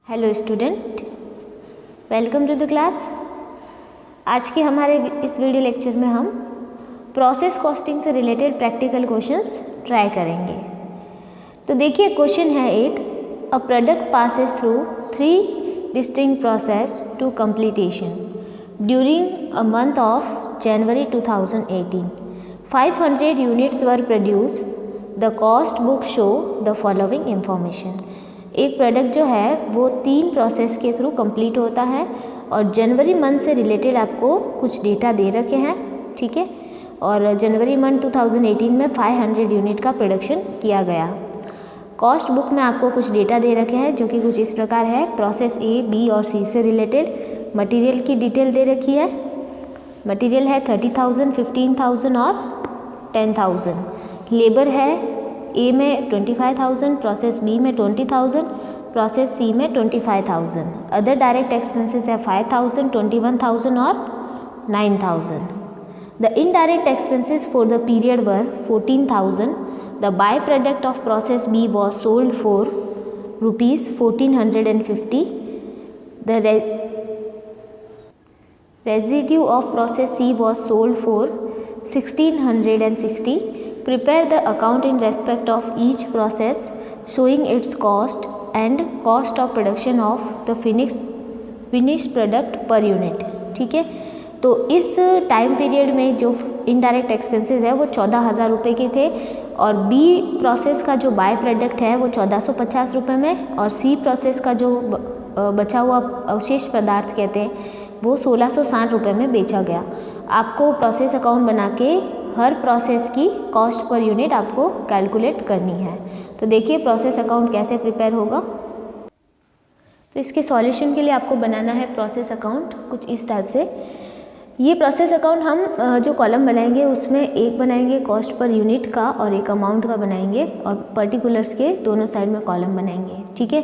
Hello student, welcome to the class. आज के हमारे इस वीडियो लेक्चर में हम प्रोसेस कॉस्टिंग से रिलेटेड प्रैक्टिकल क्वेश्चंस ट्राई करेंगे। तो देखिए क्वेश्चन है एक, a product passes through 3 distinct process to completion during a month of January 2018. 500 units were produce, the cost book show the following information. एक product जो है वो 3 प्रोसेस के थ्रू कंप्लीट होता है और जनवरी मंथ से रिलेटेड आपको कुछ डेटा दे रखे हैं, ठीक है। और जनवरी मंथ 2018 में 500 यूनिट का प्रोडक्शन किया गया। कॉस्ट बुक में आपको कुछ डेटा दे रखे हैं जो कि कुछ इस प्रकार है। प्रोसेस ए, बी और सी से रिलेटेड मटेरियल की डिटेल दे रखी है। मटेरियल है 30,000, 15,000 और 10,000। लेबर है ए में 25,000, प्रोसेस बी में 20,000, प्रोसेस सी में 25,000। अदर डायरेक्ट एक्सपेंसेस है 5,000, 21,000 और 9,000। The indirect expenses for the period were 14,000. The by product of process B was sold for ₹1,450. The residue of process C was sold for 1,660. Prepare the account in respect of each process showing its cost and cost of production of the finished product per unit. ठीक है, तो इस time period में जो indirect expenses है वो 14,000 रुपये के थे और बी प्रोसेस का जो बाय प्रोडक्ट है वो 1,450 रुपये में और सी प्रोसेस का जो बचा हुआ अवशेष पदार्थ कहते हैं वो 1,660 रुपये में बेचा गया। आपको प्रोसेस अकाउंट बना के हर प्रोसेस की कॉस्ट पर यूनिट आपको कैलकुलेट करनी है। तो देखिए प्रोसेस अकाउंट कैसे प्रिपेयर होगा। तो इसके सॉल्यूशन के लिए आपको बनाना है प्रोसेस अकाउंट कुछ इस टाइप से। ये प्रोसेस अकाउंट हम जो कॉलम बनाएंगे उसमें एक बनाएंगे कॉस्ट पर यूनिट का और एक अमाउंट का बनाएंगे और पर्टिकुलर्स के दोनों साइड में कॉलम बनाएंगे, ठीक है।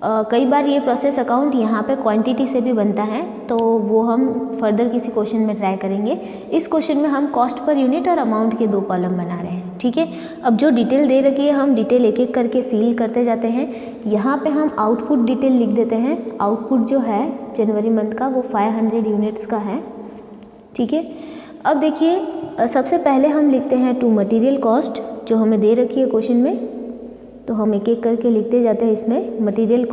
कई बार ये प्रोसेस अकाउंट यहाँ पे क्वांटिटी से भी बनता है, तो वो हम फर्दर किसी क्वेश्चन में ट्राई करेंगे। इस क्वेश्चन में हम कॉस्ट पर यूनिट और अमाउंट के 2 कॉलम बना रहे हैं, ठीक है। अब जो डिटेल दे रखी है हम डिटेल एक एक करके फिल करते जाते हैं। यहाँ पे हम आउटपुट डिटेल लिख देते हैं। आउटपुट जो है जनवरी मंथ का वो 500 यूनिट्स का है, ठीक है। अब देखिए सबसे पहले हम लिखते हैं टू मटीरियल कॉस्ट जो हमें दे रखी है क्वेश्चन में, तो हम एक एक करके लिखते जाते हैं इसमें। मटेरियल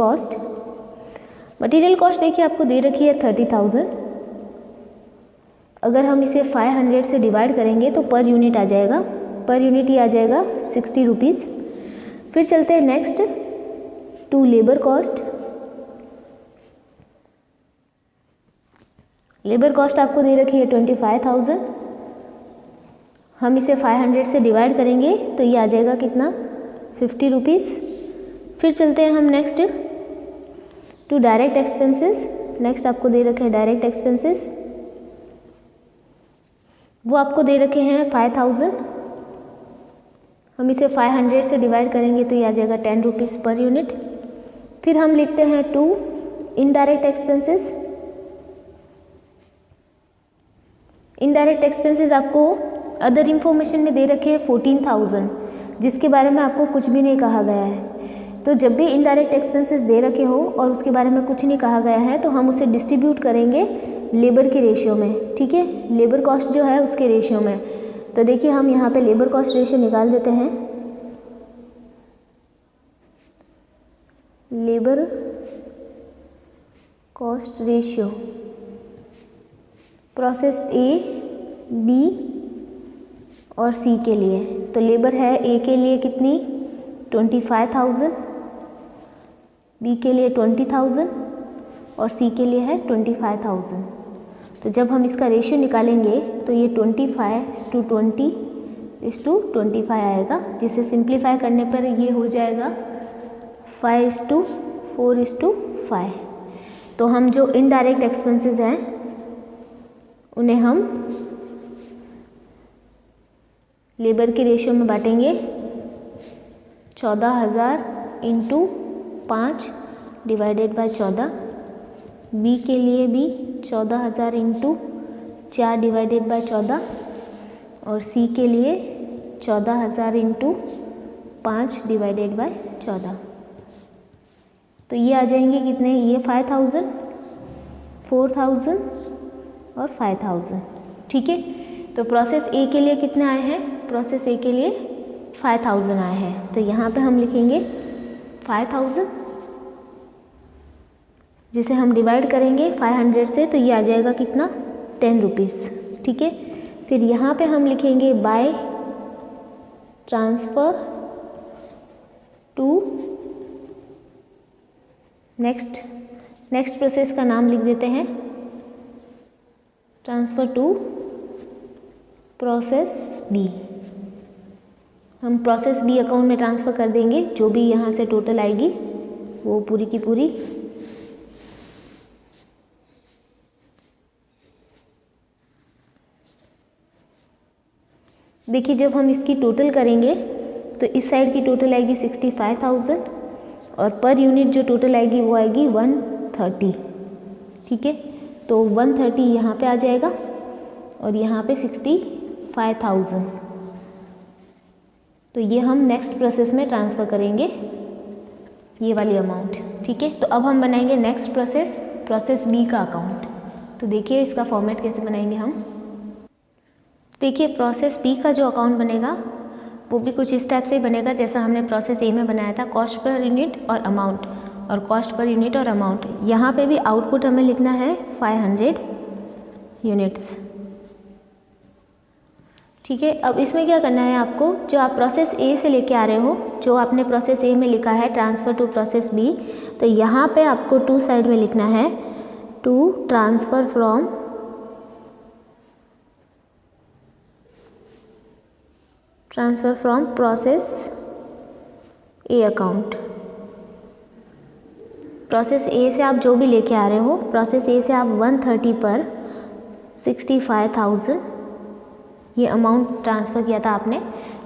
कॉस्ट देखिए आपको दे रखी है 30,000। अगर हम इसे 500 से डिवाइड करेंगे तो पर यूनिट आ जाएगा, पर यूनिट ही आ जाएगा 60 रुपीज़। फिर चलते हैं next to labour cost. Labour cost आपको दे रखी है 25,000। हम इसे 500 से डिवाइड करेंगे तो ये आ जाएगा कितना, 50 रुपीज़। फिर चलते हैं हम next to direct expenses. Next आपको दे रखे हैं डायरेक्ट एक्सपेंसेस, वो आपको दे रखे हैं 5,000। हम इसे 500 से डिवाइड करेंगे तो ये आ जाएगा 10 रुपीज़ पर यूनिट। फिर हम लिखते हैं to indirect expenses. Indirect expenses आपको अदर इंफॉर्मेशन में दे रखे हैं 14,000, जिसके बारे में आपको कुछ भी नहीं कहा गया है। तो जब भी इनडायरेक्ट एक्सपेंसेस दे रखे हो और उसके बारे में कुछ नहीं कहा गया है तो हम उसे डिस्ट्रीब्यूट करेंगे लेबर के रेशियो में, ठीक है। लेबर कॉस्ट जो है उसके रेशियो में। तो देखिए हम यहाँ पे लेबर कॉस्ट रेशियो निकाल देते हैं। Labour cost ratio process A, B और सी के लिए। तो लेबर है ए के लिए कितनी, 25,000, बी के लिए 20,000 और सी के लिए है 25,000। तो जब हम इसका रेशियो निकालेंगे तो ये 25:20:25 आएगा, जिसे सिंप्लीफाई करने पर ये हो जाएगा 5:4:5। तो हम जो इनडायरेक्ट एक्सपेंसेस हैं उन्हें हम लेबर के रेशियो में बांटेंगे। 14,000 इंटू 5 डिवाइडेड बाय 14। बी के लिए भी 14,000 इंटू 4 डिवाइडेड बाय 14 और सी के लिए 14,000 इंटू 5 डिवाइडेड बाय 14। तो ये आ जाएंगे कितने, ये 5000, 4000 और 5000। ठीक है, तो प्रोसेस ए के लिए कितने आए हैं, प्रोसेस ए के लिए 5000 आए हैं। तो यहाँ पे हम लिखेंगे 5000, जिसे हम डिवाइड करेंगे 500 से, तो ये आ जाएगा कितना, 10 रुपीज़। ठीक है, फिर यहाँ पे हम लिखेंगे by transfer to, next process का नाम लिख देते हैं, ट्रांसफ़र टू प्रोसेस बी। हम प्रोसेस बी अकाउंट में ट्रांसफ़र कर देंगे, जो भी यहाँ से टोटल आएगी वो पूरी की पूरी। देखिए जब हम इसकी टोटल करेंगे तो इस साइड की टोटल आएगी 65,000 और पर यूनिट जो टोटल आएगी वो आएगी 130। ठीक है, तो 130 यहाँ पे आ जाएगा और यहाँ पे 65,000। तो ये हम नेक्स्ट प्रोसेस में ट्रांसफ़र करेंगे ये वाली अमाउंट। ठीक है, तो अब हम बनाएंगे नेक्स्ट प्रोसेस बी का अकाउंट। तो देखिए इसका फॉर्मेट कैसे बनाएंगे हम। देखिए प्रोसेस बी का जो अकाउंट बनेगा वो भी कुछ इस टाइप से ही बनेगा जैसा हमने प्रोसेस ए में बनाया था, कॉस्ट पर यूनिट और अमाउंट, और कॉस्ट पर यूनिट और अमाउंट। यहाँ पे भी आउटपुट हमें लिखना है 500 यूनिट्स। ठीक है, अब इसमें क्या करना है आपको, जो आप प्रोसेस ए से लेके आ रहे हो, जो आपने प्रोसेस ए में लिखा है ट्रांसफ़र टू प्रोसेस बी, तो यहाँ पे आपको टू साइड में लिखना है to transfer from process A account. Process A से आप जो भी लेके आ रहे हो, प्रोसेस ए से आप 130 पर 65,000 ये अमाउंट ट्रांसफ़र किया था आपने।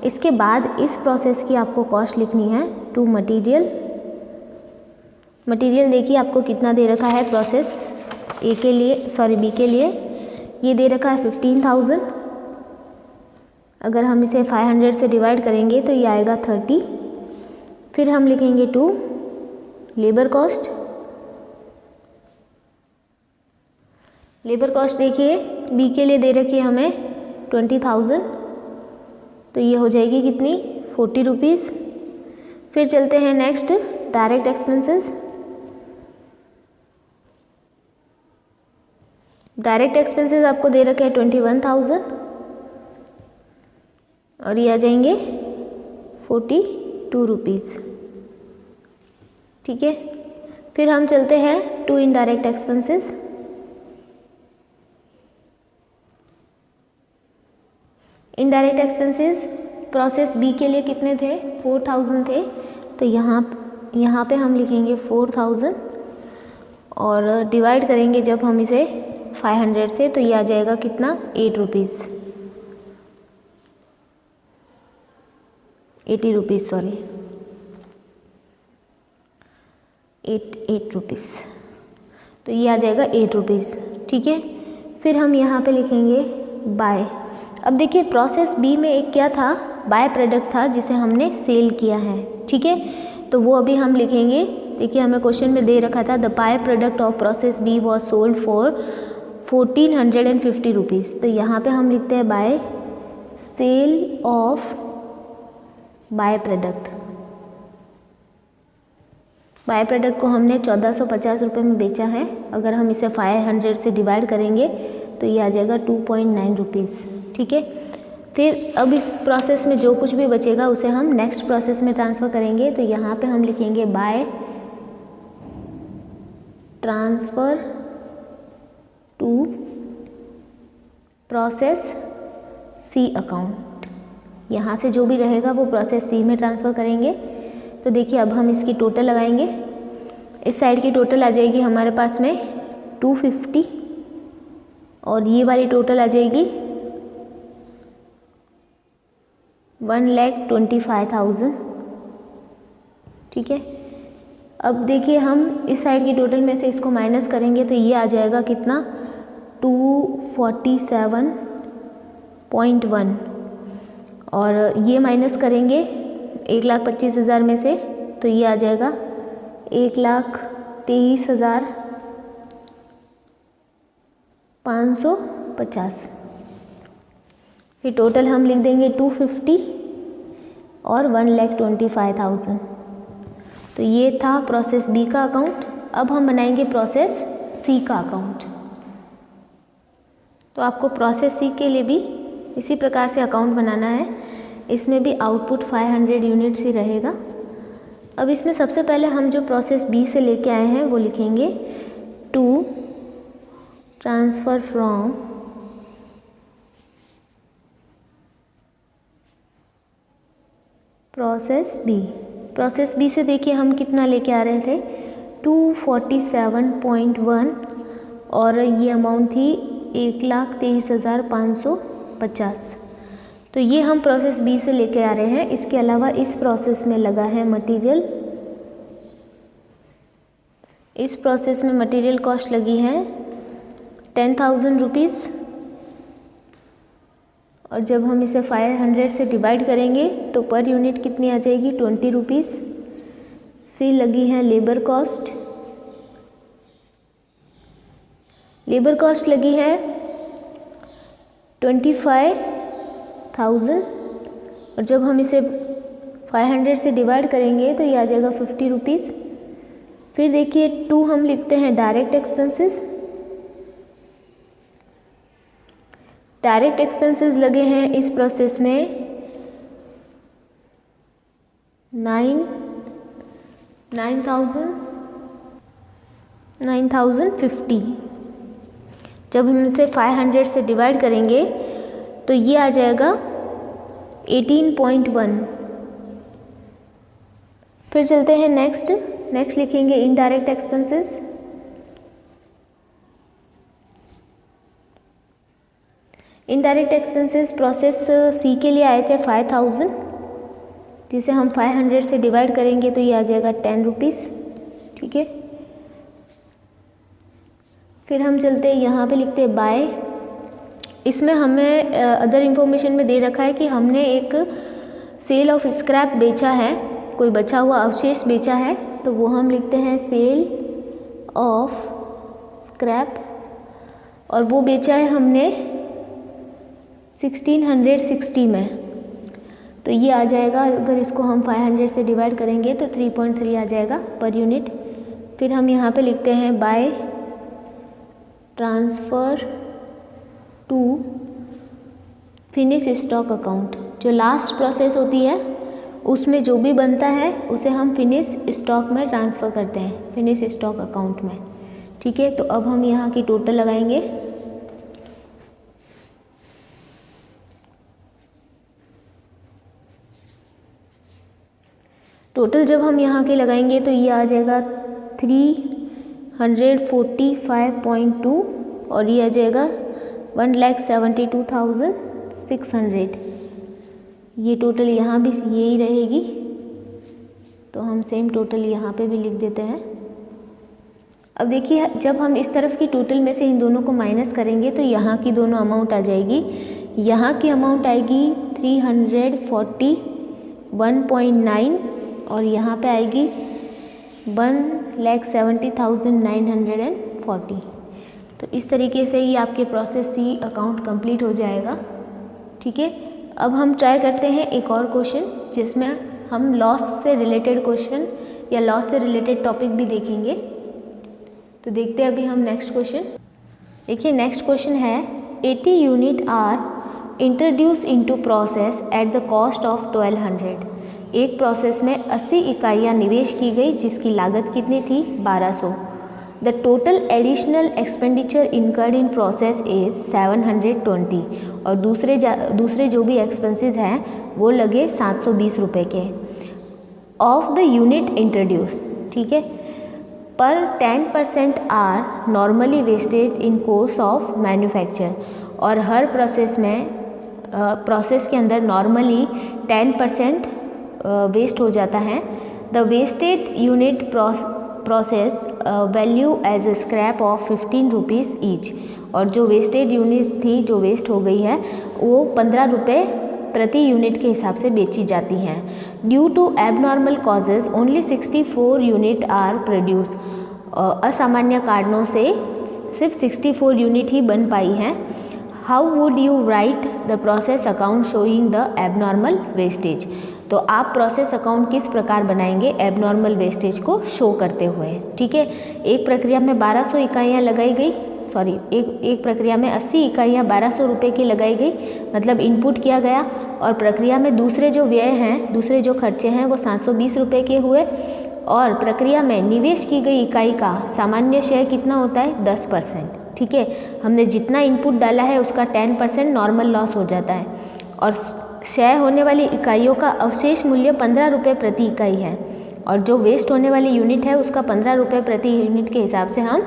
इसके बाद इस प्रोसेस की आपको कॉस्ट लिखनी है टू मटेरियल देखिए आपको कितना दे रखा है प्रोसेस ए के लिए, सॉरी बी के लिए, ये दे रखा है 15,000। अगर हम इसे 500 से डिवाइड करेंगे तो ये आएगा 30। फिर हम लिखेंगे टू लेबर कॉस्ट। देखिए बी के लिए दे रखी है हमें 20,000, तो ये हो जाएगी कितनी, 40 रुपीज़। फिर चलते हैं next direct expenses. Direct expenses आपको दे रखे हैं 21,000 और ये आ जाएंगे 42 रुपीज़। ठीक है, फिर हम चलते हैं to indirect expenses. Indirect expenses process B के लिए कितने थे, 4,000 थे, तो यहाँ पे हम लिखेंगे 4,000 और डिवाइड करेंगे जब हम इसे 500 से, तो ये आ जाएगा कितना, 8 रुपीज़, 80 रुपीज़, सॉरी 8 रुपीज़, तो ये आ जाएगा 8 रुपीज़। ठीक है, फिर हम यहाँ पे लिखेंगे बाय। अब देखिए प्रोसेस बी में एक क्या था, बाय प्रोडक्ट था जिसे हमने सेल किया है। ठीक है, तो वो अभी हम लिखेंगे। देखिए हमें क्वेश्चन में दे रखा था the by product of process B was sold for 1450 rupees. तो यहाँ पे हम लिखते हैं by sale of by product. By product को हमने 1450 रुपये में बेचा है। अगर हम इसे 500 से डिवाइड करेंगे तो ये आ जाएगा 2.9 रुपीज़। ठीक है, फिर अब इस प्रोसेस में जो कुछ भी बचेगा उसे हम नेक्स्ट प्रोसेस में ट्रांसफ़र करेंगे। तो यहाँ पे हम लिखेंगे by transfer to process C account. यहाँ से जो भी रहेगा वो प्रोसेस सी में ट्रांसफ़र करेंगे। तो देखिए अब हम इसकी टोटल लगाएंगे। इस साइड की टोटल आ जाएगी हमारे पास में 250 और ये वाली टोटल आ जाएगी 1,25,000। ठीक है, अब देखिए हम इस साइड की टोटल में से इसको माइनस करेंगे तो ये आ जाएगा कितना, 247.1 और ये माइनस करेंगे 1,25,000 में से तो ये आ जाएगा 1,23,550। फिर टोटल हम लिख देंगे 250 और 1,25,000। तो ये था प्रोसेस बी का अकाउंट। अब हम बनाएंगे प्रोसेस सी का अकाउंट। तो आपको प्रोसेस सी के लिए भी इसी प्रकार से अकाउंट बनाना है। इसमें भी आउटपुट 500 यूनिट्स ही रहेगा। अब इसमें सबसे पहले हम जो प्रोसेस बी से लेके आए हैं वो लिखेंगे to transfer from process B. Process B से देखिए हम कितना लेके आ रहे थे 247.1 और ये अमाउंट थी 1,23,550। तो ये हम प्रोसेस बी से लेके आ रहे हैं। इसके अलावा इस प्रोसेस में लगा है मटेरियल। इस प्रोसेस में मटेरियल कॉस्ट लगी है 10,000 रुपीज़ और जब हम इसे 500 से डिवाइड करेंगे तो पर यूनिट कितनी आ जाएगी 20 रुपीज़। फिर लगी है लेबर कॉस्ट। लेबर कॉस्ट लगी है 25,000 और जब हम इसे 500 से डिवाइड करेंगे तो ये आ जाएगा 50 रुपीज़। फिर देखिए 2 हम लिखते हैं डायरेक्ट एक्सपेंसेस। डायरेक्ट एक्सपेंसेस लगे हैं इस प्रोसेस में 9,050। जब हम इसे 500 से डिवाइड करेंगे तो ये आ जाएगा 18.1। फिर चलते हैं नेक्स्ट लिखेंगे indirect expenses. Indirect expenses process C के लिए आए थे 5,000, जिसे हम 500 से डिवाइड करेंगे तो ये आ जाएगा 10 रुपीज़। ठीक है, फिर हम चलते हैं यहाँ पे लिखते हैं बाय। इसमें हमें अदर इन्फॉर्मेशन में दे रखा है कि हमने एक सेल ऑफ स्क्रैप बेचा है, कोई बचा हुआ अवशेष बेचा है, तो वो हम लिखते हैं सेल ऑफ स्क्रैप और वो बेचा है हमने 1660 में। तो ये आ जाएगा, अगर इसको हम 500 से डिवाइड करेंगे तो 3.3 आ जाएगा पर यूनिट। फिर हम यहाँ पे लिखते हैं by transfer to finish stock account. जो लास्ट प्रोसेस होती है उसमें जो भी बनता है उसे हम फिनिश स्टॉक में ट्रांसफ़र करते हैं, फिनिश स्टॉक अकाउंट में। ठीक है, तो अब हम यहाँ की टोटल लगाएंगे। टोटल जब हम यहाँ के लगाएंगे तो ये आ जाएगा 345.2 और ये आ जाएगा 1,72,600। ये टोटल यहाँ भी यही रहेगी, तो हम सेम टोटल यहाँ पे भी लिख देते हैं। अब देखिए, जब हम इस तरफ की टोटल में से इन दोनों को माइनस करेंगे तो यहाँ की दोनों अमाउंट आ जाएगी। यहाँ की अमाउंट आएगी 341.9 और यहाँ पे आएगी 1,70,940। तो इस तरीके से ही आपके प्रोसेस सी अकाउंट कंप्लीट हो जाएगा। ठीक है, अब हम ट्राई करते हैं एक और क्वेश्चन जिसमें हम लॉस से रिलेटेड क्वेश्चन या लॉस से रिलेटेड टॉपिक भी देखेंगे। तो देखते हैं अभी हम नेक्स्ट क्वेश्चन। देखिए, नेक्स्ट क्वेश्चन है 80 unit are introduce into process at the cost of 1200। एक प्रोसेस में 80 इकाइयाँ निवेश की गई जिसकी लागत कितनी थी 1200। The total additional expenditure incurred in process is 720 और दूसरे जो भी एक्सपेंसेस हैं वो लगे 720 रुपये के ऑफ द यूनिट इंट्रोड्यूस। ठीक है, पर 10% are normally wasted in course of manufacture. और हर प्रोसेस के अंदर नॉर्मली 10% वेस्ट हो जाता है। The wasted unit process value as a scrap of 15 rupees each. और जो वेस्टेड यूनिट थी, जो वेस्ट हो गई है, वो 15 रुपये प्रति यूनिट के हिसाब से बेची जाती हैं। Due to abnormal causes only 64 unit are produce. असामान्य कारणों से सिर्फ 64 यूनिट ही बन पाई हैं। How would you right the process account showing the abnormal wastage. तो आप प्रोसेस अकाउंट किस प्रकार बनाएंगे एबनॉर्मल वेस्टेज को शो करते हुए, ठीक है। एक प्रक्रिया में 1200 इकाइयाँ लगाई गई, सॉरी एक प्रक्रिया में 80 इकाइयाँ 1200 रुपये की लगाई गई, मतलब इनपुट किया गया, और प्रक्रिया में दूसरे जो व्यय हैं, दूसरे जो खर्चे हैं वो 720 रुपये के हुए, और प्रक्रिया में निवेश की गई इकाई का सामान्य शेयर कितना होता है 10%, ठीक है। हमने जितना इनपुट डाला है उसका 10% नॉर्मल लॉस हो जाता है, और क्षय होने वाली इकाइयों का अवशेष मूल्य 15 रुपये प्रति इकाई है, और जो वेस्ट होने वाली यूनिट है उसका 15 रुपये प्रति यूनिट के हिसाब से हम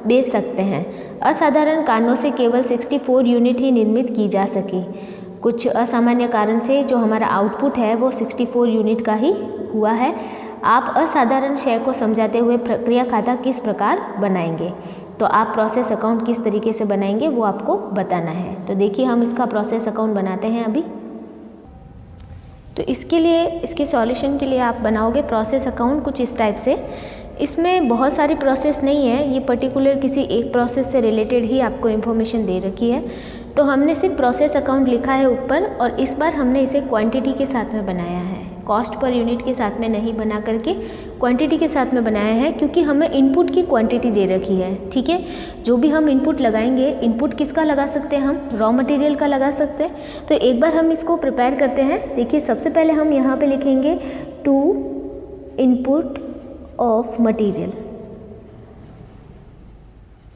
बेच सकते हैं। असाधारण कारणों से केवल 64 यूनिट ही निर्मित की जा सकी। कुछ असामान्य कारण से जो हमारा आउटपुट है वो 64 यूनिट का ही हुआ है। आप असाधारण क्षय को समझाते हुए प्रक्रिया खाता किस प्रकार बनाएंगे। तो आप प्रोसेस अकाउंट किस तरीके से बनाएंगे वो आपको बताना है। तो देखिए हम इसका प्रोसेस अकाउंट बनाते हैं अभी। तो इसके लिए, इसके सॉल्यूशन के लिए आप बनाओगे प्रोसेस अकाउंट कुछ इस टाइप से। इसमें बहुत सारी प्रोसेस नहीं है, ये पर्टिकुलर किसी एक प्रोसेस से रिलेटेड ही आपको इन्फॉर्मेशन दे रखी है। तो हमने सिर्फ प्रोसेस अकाउंट लिखा है ऊपर, और इस बार हमने इसे क्वांटिटी के साथ में बनाया है, कॉस्ट पर यूनिट के साथ में नहीं बना करके क्वांटिटी के साथ में बनाया है, क्योंकि हमें इनपुट की क्वांटिटी दे रखी है, ठीक है। जो भी हम इनपुट लगाएंगे, इनपुट किसका लगा सकते हैं हम, रॉ मटेरियल का लगा सकते हैं। तो एक बार हम इसको प्रिपेयर करते हैं। देखिए सबसे पहले हम यहाँ पे लिखेंगे to input of material.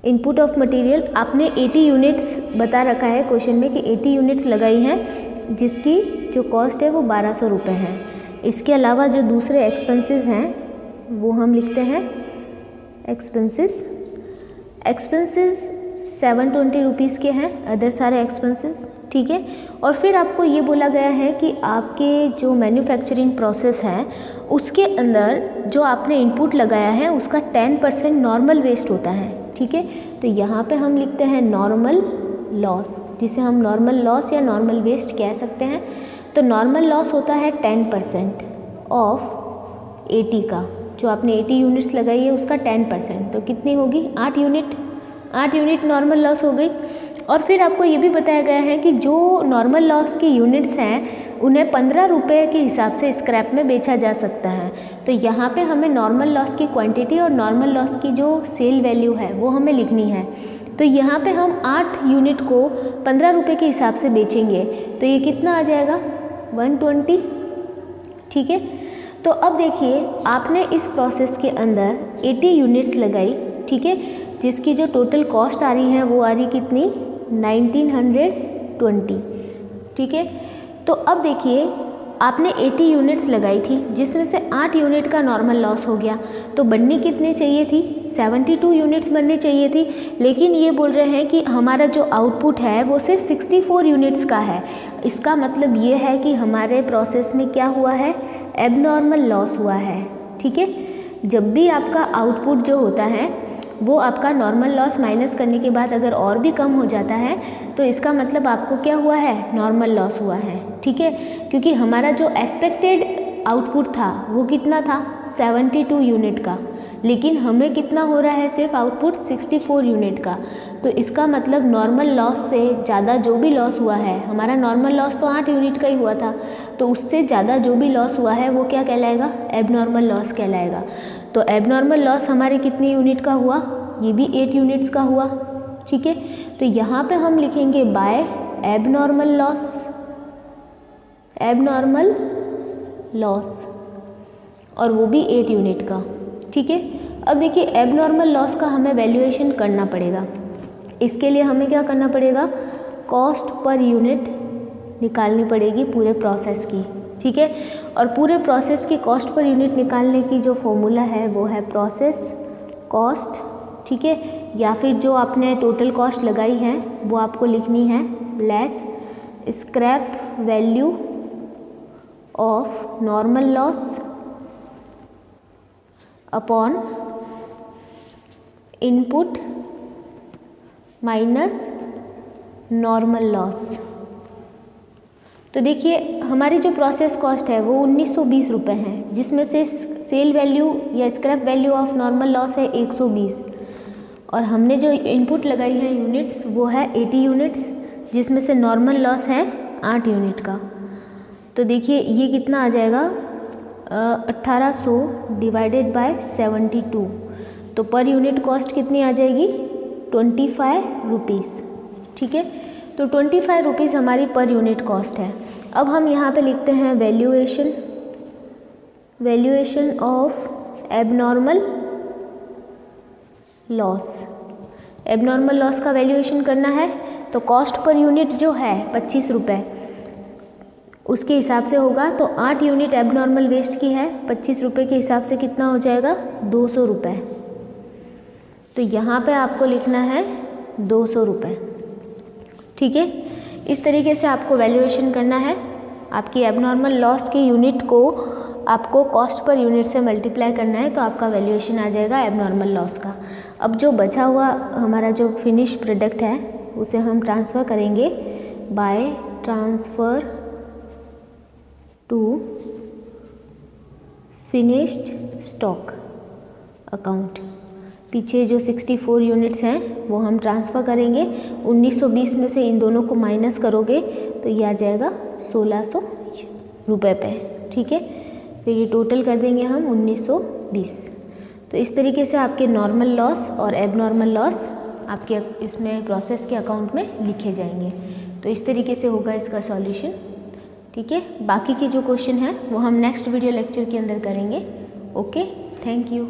Input of material आपने 80 यूनिट्स बता रखा है क्वेश्चन में कि 80 यूनिट्स लगाई हैं, जिसकी जो कॉस्ट है वो 1200 रुपये है। इसके अलावा जो दूसरे एक्सपेंसेस हैं वो हम लिखते हैं एक्सपेंसेस 720 रुपीज़ के हैं, अदर सारे एक्सपेंसेस, ठीक है। और फिर आपको ये बोला गया है कि आपके जो मैन्युफैक्चरिंग प्रोसेस है उसके अंदर जो आपने इनपुट लगाया है उसका 10% नॉर्मल वेस्ट होता है, ठीक है। तो यहाँ पे हम लिखते हैं नॉर्मल लॉस, जिसे हम नॉर्मल लॉस या नॉर्मल वेस्ट कह सकते हैं। तो नॉर्मल लॉस होता है 10% ऑफ 80 का, जो आपने 80 यूनिट्स लगाई है उसका 10%, तो कितनी होगी 8 यूनिट नॉर्मल लॉस हो गई। और फिर आपको ये भी बताया गया है कि जो नॉर्मल लॉस की यूनिट्स हैं उन्हें 15 रुपये के हिसाब से स्क्रैप में बेचा जा सकता है। तो यहाँ पे हमें नॉर्मल लॉस की क्वांटिटी और नॉर्मल लॉस की जो सेल वैल्यू है वो हमें लिखनी है। तो यहाँ पे हम 8 यूनिट को 15 रुपये के हिसाब से बेचेंगे, तो ये कितना आ जाएगा 120, ठीक है। तो अब देखिए आपने इस प्रोसेस के अंदर 80 यूनिट्स लगाई, ठीक है, जिसकी जो टोटल कॉस्ट आ रही है वो आ रही कितनी 1920, ठीक है। तो अब देखिए आपने 80 यूनिट्स लगाई थी, जिसमें से 8 यूनिट का नॉर्मल लॉस हो गया, तो बननी कितनी चाहिए थी 72 यूनिट्स बननी चाहिए थी। लेकिन ये बोल रहे हैं कि हमारा जो आउटपुट है वो सिर्फ 64 यूनिट्स का है। इसका मतलब ये है कि हमारे प्रोसेस में क्या हुआ है, एबनॉर्मल लॉस हुआ है, ठीक है। जब भी आपका आउटपुट जो होता है वो आपका नॉर्मल लॉस माइनस करने के बाद अगर और भी कम हो जाता है तो इसका मतलब आपको क्या हुआ है, नॉर्मल लॉस हुआ है, ठीक है। क्योंकि हमारा जो एक्सपेक्टेड आउटपुट था वो कितना था 72 यूनिट का, लेकिन हमें कितना हो रहा है सिर्फ आउटपुट 64 यूनिट का। तो इसका मतलब नॉर्मल लॉस से ज़्यादा जो भी लॉस हुआ है, हमारा नॉर्मल लॉस तो 8 यूनिट का ही हुआ था, तो उससे ज़्यादा जो भी लॉस हुआ है वो क्या कहलाएगा, एबनॉर्मल लॉस कहलाएगा। तो एबनॉर्मल लॉस हमारे कितनी यूनिट का हुआ, ये भी 8 यूनिट्स का हुआ, ठीक है। तो यहाँ पे हम लिखेंगे बाय एबनॉर्मल लॉस, और वो भी 8 यूनिट का, ठीक है। अब देखिए एबनॉर्मल लॉस का हमें वैल्यूएशन करना पड़ेगा। इसके लिए हमें क्या करना पड़ेगा, कॉस्ट पर यूनिट निकालनी पड़ेगी पूरे प्रोसेस की, ठीक है। और पूरे प्रोसेस की कॉस्ट पर यूनिट निकालने की जो फॉर्मूला है वो है प्रोसेस कॉस्ट, ठीक है। या फिर जो आपने टोटल कॉस्ट लगाई है वो आपको लिखनी है less scrap value of normal loss upon input minus normal loss, तो देखिए हमारी जो प्रोसेस कॉस्ट है वो 1920 रुपये है, जिसमें से सेल वैल्यू या scrap value of normal loss है 120, और हमने जो इनपुट लगाई है यूनिट्स वो है 80 यूनिट्स, जिसमें से नॉर्मल लॉस है 8 यूनिट का। तो देखिए ये कितना आ जाएगा 1800 डिवाइडेड बाय 72, तो पर यूनिट कॉस्ट कितनी आ जाएगी 25 रुपीज़। ठीक है, तो 25 रुपीज़ हमारी पर यूनिट कॉस्ट है। अब हम यहाँ पे लिखते हैं valuation of abnormal loss. Abnormal loss का वैल्यूएशन करना है तो कॉस्ट पर यूनिट जो है 25 रुपये उसके हिसाब से होगा। तो 8 यूनिट एबनॉर्मल वेस्ट की है, 25 रुपये के हिसाब से कितना हो जाएगा 200 रुपये। तो यहाँ पे आपको लिखना है 200 रुपये। ठीक है, इस तरीके से आपको वैल्यूएशन करना है। आपकी एबनॉर्मल लॉस की यूनिट को आपको कॉस्ट पर यूनिट से मल्टीप्लाई करना है, तो आपका वैल्यूएशन आ जाएगा एबनॉर्मल लॉस का। अब जो बचा हुआ हमारा जो फिनिश प्रोडक्ट है उसे हम ट्रांसफ़र करेंगे by transfer to finished stock account. पीछे जो 64 यूनिट्स हैं वो हम ट्रांसफ़र करेंगे। 1920 में से इन दोनों को माइनस करोगे तो ये आ जाएगा 1600 रुपये पे। ठीक है, फिर ये टोटल कर देंगे हम 1920। तो इस तरीके से आपके नॉर्मल लॉस और एबनॉर्मल लॉस आपके इसमें प्रोसेस के अकाउंट में लिखे जाएंगे। तो इस तरीके से होगा इसका सॉल्यूशन। ठीक है, बाकी के जो क्वेश्चन हैं वो हम नेक्स्ट वीडियो लेक्चर के अंदर करेंगे। Okay, thank you.